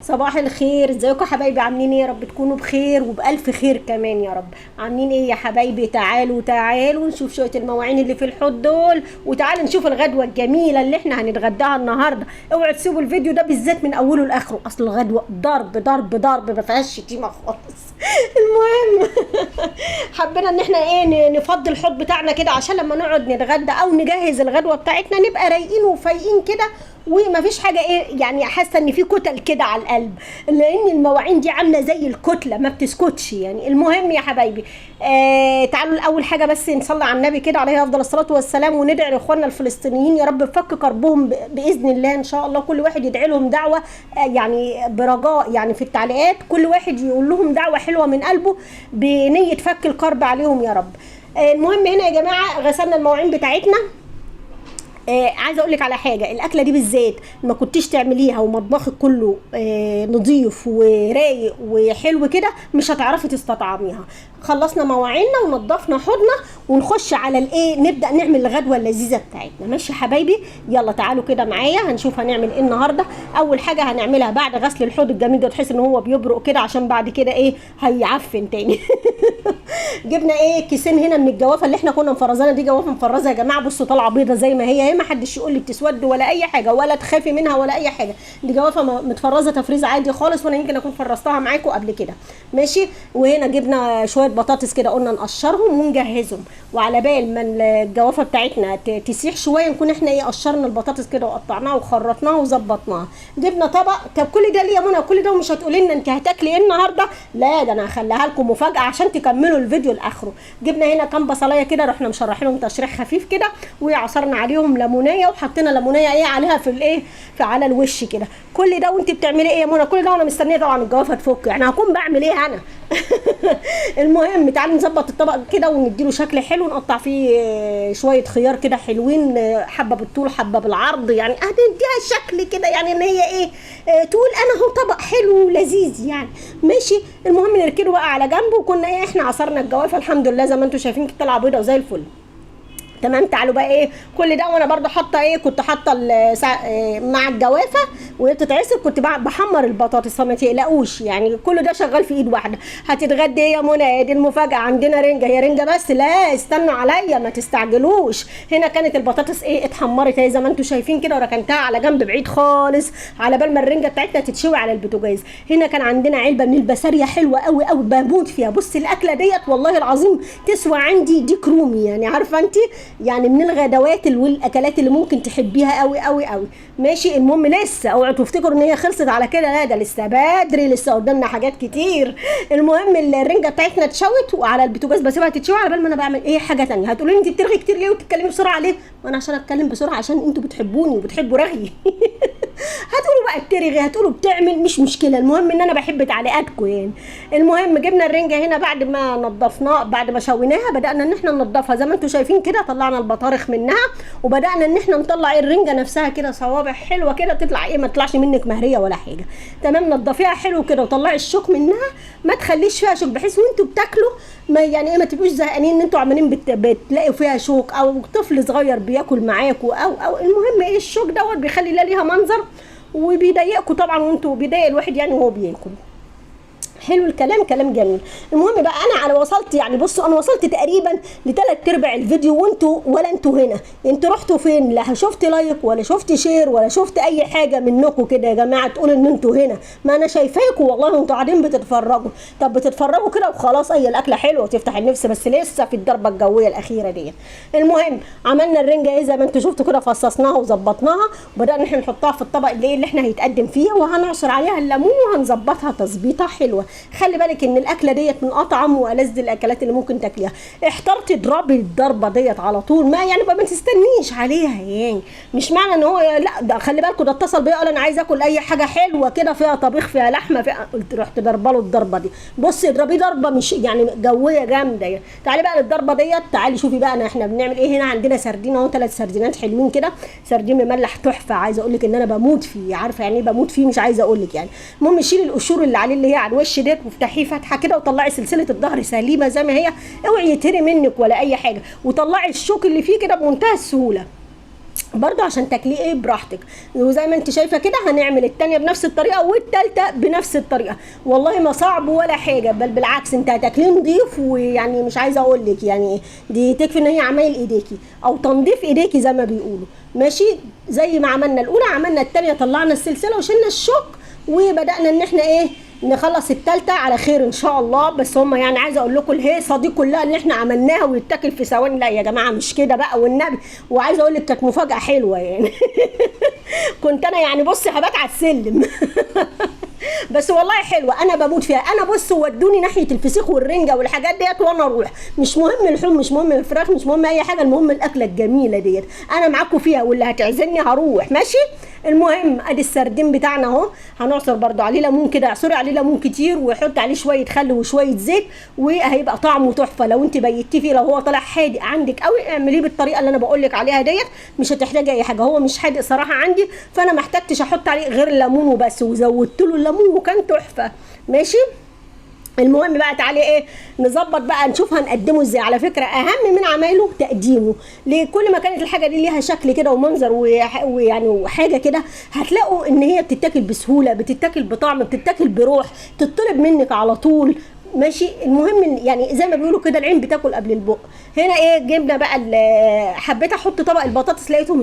صباح الخير، ازيكم يا حبايبي؟ عاملين ايه؟ يا رب تكونوا بخير وبألف خير كمان يا رب. عاملين ايه يا حبايبي؟ تعالوا نشوف شوية المواعين اللي في الحوض دول، وتعالوا نشوف الغدوة الجميلة اللي احنا هنتغداها النهاردة. اوعوا تسيبوا الفيديو ده بالذات من اوله لاخره، اصل الغدوة ضرب ضرب ضرب ما فيهاش شتيمة خالص. المهم حبينا ان احنا نفضي الحوض بتاعنا كده عشان لما نقعد نتغدى او نجهز الغدوة بتاعتنا نبقى رايقين وفايقين كده، ومفيش حاجه يعني حاسه ان في كتل كده على القلب، لان المواعين دي عامله زي الكتله ما بتسكتش يعني. المهم يا حبايبي، تعالوا الاول حاجه بس نصلي على النبي كده عليه افضل الصلاه والسلام، وندعي لاخواننا الفلسطينيين يا رب بفك كربهم باذن الله ان شاء الله. كل واحد يدعي لهم دعوه، يعني برجاء، يعني في التعليقات كل واحد يقول لهم دعوه حلوه من قلبه بنيه فك الكرب عليهم يا رب. المهم هنا يا جماعه غسلنا المواعين بتاعتنا. عايزه اقول لك على حاجه، الاكله دي بالذات ما كنتيش تعمليها ومطبخك كله نظيف ورايق وحلو كده مش هتعرفي تستطعميها. خلصنا مواعيننا ونضفنا حوضنا ونخش على الايه، نبدا نعمل الغدوه اللذيذه بتاعتنا. ماشي يا حبايبي؟ يلا تعالوا كده معايا هنشوف هنعمل ايه النهارده. اول حاجه هنعملها بعد غسل الحوض الجميل ده، تحس ان هو بيبرق كده عشان بعد كده ايه هيعفن تاني. جبنا كيسين هنا من الجوافه اللي احنا كنا مفرزانا. دي جوافه مفرزه يا جماعه، بصوا طالعه بيضه زي ما هي ما حدش يقول لي بتسود ولا اي حاجه ولا تخافي منها ولا اي حاجه. دي جوافه متفرزه تفريز عادي خالص، وانا يمكن اكون فرزتها معاكم قبل كده. ماشي. وهنا جبنا شويه بطاطس كده، قلنا نقشرهم ونجهزهم، وعلى بال ما الجوافه بتاعتنا تسيح شويه نكون احنا قشرنا البطاطس كده وقطعناها وخرطناها وظبطناها. جبنا طبق. طب كل ده ليه يا منى؟ كل ده ومش هتقولي لنا انت هتاكلي ايه النهارده؟ لا، ده انا هخليها لكم مفاجاه عشان تكملوا الفيديو لاخره. جبنا هنا كام بصلايه كده، رحنا مشرحينهم تشريح خفيف كده، وعصرنا عليهم ليمونيه وحطينا ليمونيه عليها في على الوش كده. كل ده وانت بتعملي ايه يا منى؟ كل ده وانا مستنيه طبعا الجوافه تفك، يعني هكون بعمل ايه انا؟ المهم تعالي نظبط الطبق كده ونديله شكل حلو، نقطع فيه شويه خيار كده حلوين، حبه بالطول حبه بالعرض، يعني هنديها شكل كده، يعني ان هي تقول انا هو طبق حلو ولذيذ يعني. ماشي. المهم نركنه بقى على جنب. وكنا احنا عصرنا الجوافه الحمد لله زي ما انتم شايفين كده طالعه بيضه وزي الفل. تمام. تعالوا بقى كل ده وانا برضو حاطه كنت حاطه مع الجوافه وهي بتتعصر كنت بحمر البطاطس، فما تقلقوش يعني كل ده شغال في ايد واحده. هتتغدي ايه يا منى؟ دي المفاجاه، عندنا رنجه. هي رنجه بس؟ لا استنوا عليا ما تستعجلوش. هنا كانت البطاطس اتحمرت زي ما انتم شايفين كده، وركنتها على جنب بعيد خالص على بال ما الرنجه بتاعتنا تتشوي على البوتاجاز. هنا كان عندنا علبه من البساريه حلوه قوي قوي بموت فيها. بصي الاكله ديت والله العظيم تسوى عندي ديك رومي، يعني عارفه انت، يعني من الغدوات والاكلات اللي ممكن تحبيها قوي قوي قوي. ماشي. المهم لسه اوعوا تفتكروا ان هي خلصت على كده، لا ده لسه بدري، لسه قدامنا حاجات كتير. المهم الرنجه بتاعتنا اتشوت وعلى البوتاجاز بسيبها تتشوي على بال ما انا بعمل حاجه ثانيه. هتقولوا لي انت بترغي كتير ليه وبتتكلمي بسرعه ليه؟ وانا عشان اتكلم بسرعه عشان انتوا بتحبوني وبتحبوا رغي. هتقولوا بقى بترغي، هتقولوا بتعمل، مش مشكله، المهم ان انا بحب تعليقاتكم يعني. المهم جبنا الرنجه هنا بعد ما نضفناها، بعد ما شويناها بدانا ان احنا ننضفها زي ما انتم شايفين كده. طلعنا البطارخ منها وبدانا ان احنا نطلع الرنجه نفسها كده صوابع حلوه كده تطلع ما تطلعش منك مهريه ولا حاجه. تمام. نضفيها حلو كده وطلعي الشوك منها، ما تخليش فيها شوك بحيث وانتوا بتاكلوا ما يعني ما تبقوش زهقانين ان انتوا عمالين بتلاقوا فيها شوك، او طفل صغير بياكل معاكوا او المهم الشوك دوت بيخلي ليها منظر وبيضايقكم طبعا، وانتوا بيضايق الواحد يعني وهو بياكل. حلو الكلام، كلام جميل. المهم بقى انا وصلت، يعني بصوا انا وصلت تقريبا لثلاث ارباع الفيديو، وانتوا ولا انتوا هنا، انتوا رحتوا فين؟ لا شفت لايك ولا شفت شير ولا شفت اي حاجه منكم كده يا جماعه تقول ان انتوا هنا. ما انا شايفاكم والله وانتوا قاعدين بتتفرجوا. طب بتتفرجوا كده وخلاص، الاكله حلوه وتفتح النفس، بس لسه في الضربه الجويه الاخيره دي. المهم عملنا الرنجه زي ما انتوا شفتوا كده، فصصناها وظبطناها وبدانا احنا نحطها في الطبق اللي احنا هيتقدم فيه، وهنعصر عليها الليمون وهنظبطها تظبيطه حلوه. خلي بالك ان الاكله ديت من اطعم والذ الاكلات اللي ممكن تاكليها. احترتي اضربي الضربه ديت على طول، ما يعني ما تستنيش عليها يعني. مش معنى ان هو لا، ده خلي بالكم ده اتصل بيا قال انا عايز اكل اي حاجه حلوه كده فيها طبيخ فيها لحمه فيها، قلت رحت ضربه له الضربه دي. بصي اضربي ضربه مش يعني جويه جامده يعني. تعالي بقى للضربه ديت، تعالي شوفي بقى احنا بنعمل ايه. هنا عندنا سردين اهو، 3 سردينات حلوين كده، سردين مملح تحفه، عايزه اقول لك ان انا بموت فيه، عارفه يعني ايه بموت فيه؟ مش عايزه اقول لك يعني. المهم شيلي القشور اللي عليه اللي هي على الوش ديت وافتحيه فتحه كده وطلعي سلسله الظهر سليمه زي ما هي، اوعي يتهري منك ولا اي حاجه، وطلعي الشوك اللي فيه كده بمنتهى السهوله. برضه عشان تاكليه ايه براحتك. وزي ما انت شايفه كده هنعمل التانية بنفس الطريقه والتالتة بنفس الطريقه، والله ما صعب ولا حاجه، بل بالعكس انت هتاكليه نضيف. ويعني مش عايزه اقول لك يعني دي تكفي ان هي عمايل ايديكي او تنظيف ايديكي زي ما بيقولوا. ماشي، زي ما عملنا الاولى عملنا التانية، طلعنا السلسله وشلنا الشوك وبدانا ان احنا ايه نخلص التالتة على خير ان شاء الله. بس هم يعني عايزه اقول لكم الهيصه دي كلها اللي احنا عملناها ويتاكل في ثواني، لا يا جماعه مش كده بقى والنبي. وعايزه اقول لك كانت مفاجاه حلوه يعني. كنت انا يعني بصي هبات على السلم. بس والله حلوه انا بموت فيها. انا بص ودوني ناحيه الفسيخ والرنجه والحاجات ديت وانا اروح، مش مهم اللحوم، مش مهم الفراخ، مش مهم اي حاجه، المهم الاكله الجميله ديت انا معاكم فيها، واللي هتعزمني هروح ماشي. المهم ادي السردين بتاعنا اهو، هنعصر برضو عليه ليمون كده، اعصري عليه ليمون كتير وحط عليه شويه خل وشويه زيت وهيبقى طعمه تحفه. لو انت بيتيه فيه، لو هو طالع حادق عندك قوي اعمليه بالطريقه اللي انا بقول لك عليها ديت، مش هتحتاجي اي حاجه. هو مش حادق صراحه عندي، فانا ما احتجتش احط عليه غير الليمون وبس، وزودت له الليمون وكان تحفه ماشي. المهم بقى تعالي ايه نظبط بقى نشوف هنقدمه ازاي. على فكره اهم من عمايله تقديمه، لكل ما كانت الحاجه دي ليها شكل كده ومنظر ويعني وحاجه كده هتلاقوا ان هي بتتاكل بسهوله، بتتاكل بطعم، بتتاكل بروح، تطلب منك على طول ماشي. المهم يعني زي ما بيقولوا كده العين بتاكل قبل البق. هنا ايه جبنا بقى حبيت احط طبق البطاطس لقيته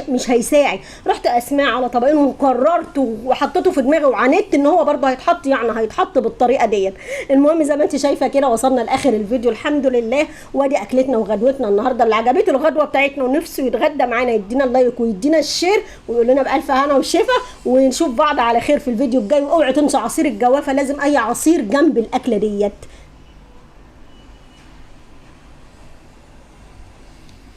مش هيساعي، رحت اسماء على طبقين وقررت وحطيته في دماغي وعاندت ان هو برضه هيتحط، يعني هيتحط بالطريقه ديت. المهم زي ما انت شايفه كده وصلنا لاخر الفيديو الحمد لله. وادي اكلتنا وغدوتنا النهارده. اللي عجبته الغدوه بتاعتنا ونفسه يتغدى معانا يدينا اللايك ويدينا الشير ويقول لنا بالف هنا وشفا، ونشوف بعض على خير في الفيديو الجاي. واوعي تنسوا عصير الجوافه، لازم اي عصير جنب الاكله ديت.